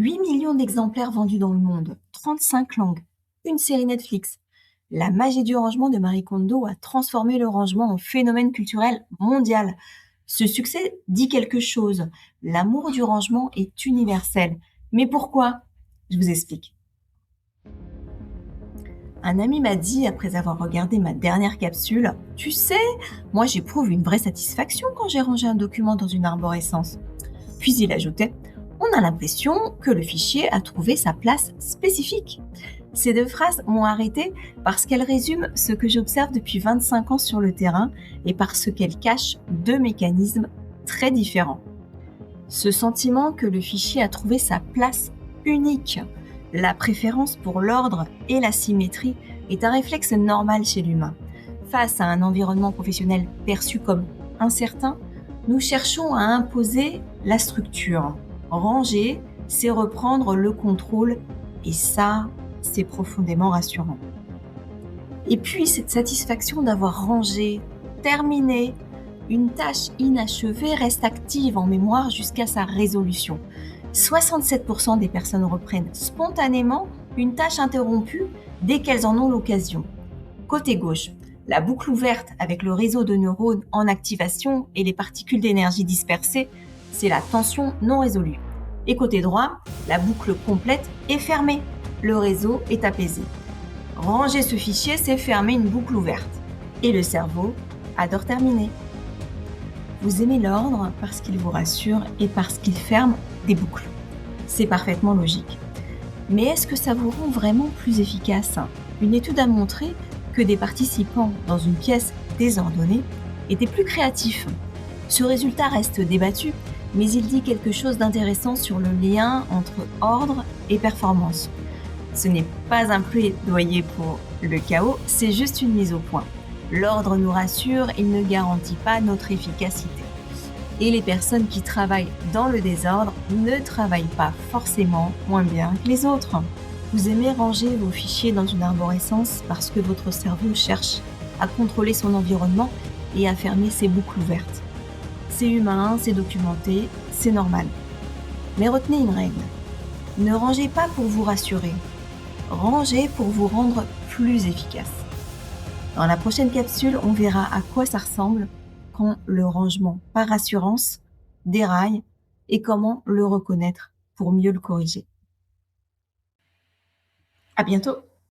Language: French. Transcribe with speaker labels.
Speaker 1: 8 millions d'exemplaires vendus dans le monde, 35 langues, une série Netflix. La magie du rangement de Marie Kondo a transformé le rangement en phénomène culturel mondial. Ce succès dit quelque chose. L'amour du rangement est universel. Mais pourquoi? Je vous explique. Un ami m'a dit, après avoir regardé ma dernière capsule, tu sais, moi j'éprouve une vraie satisfaction quand j'ai rangé un document dans une arborescence. Puis il ajoutait, on a l'impression que le fichier a trouvé sa place spécifique. Ces deux phrases m'ont arrêtée parce qu'elles résument ce que j'observe depuis 25 ans sur le terrain et parce qu'elles cachent deux mécanismes très différents. Ce sentiment que le fichier a trouvé sa place unique, la préférence pour l'ordre et la symétrie est un réflexe normal chez l'humain. Face à un environnement professionnel perçu comme incertain, nous cherchons à imposer la structure. Ranger, c'est reprendre le contrôle et ça, c'est profondément rassurant. Et puis cette satisfaction d'avoir rangé, terminé, une tâche inachevée reste active en mémoire jusqu'à sa résolution. 67% des personnes reprennent spontanément une tâche interrompue dès qu'elles en ont l'occasion. Côté gauche, la boucle ouverte avec le réseau de neurones en activation et les particules d'énergie dispersées, c'est la tension non résolue. Et côté droit, la boucle complète est fermée. Le réseau est apaisé. Ranger ce fichier, c'est fermer une boucle ouverte. Et le cerveau adore terminer. Vous aimez l'ordre parce qu'il vous rassure et parce qu'il ferme des boucles. C'est parfaitement logique. Mais est-ce que ça vous rend vraiment plus efficace? Une étude a montré que des participants dans une pièce désordonnée étaient plus créatifs. Ce résultat reste débattu, mais il dit quelque chose d'intéressant sur le lien entre ordre et performance. Ce n'est pas un plaidoyer pour le chaos, c'est juste une mise au point. L'ordre nous rassure, il ne garantit pas notre efficacité. Et les personnes qui travaillent dans le désordre ne travaillent pas forcément moins bien que les autres. Vous aimez ranger vos fichiers dans une arborescence parce que votre cerveau cherche à contrôler son environnement et à fermer ses boucles ouvertes. C'est humain, c'est documenté, c'est normal. Mais retenez une règle. Ne rangez pas pour vous rassurer. Rangez pour vous rendre plus efficace. Dans la prochaine capsule, on verra à quoi ça ressemble quand le rangement par assurance déraille et comment le reconnaître pour mieux le corriger. À bientôt!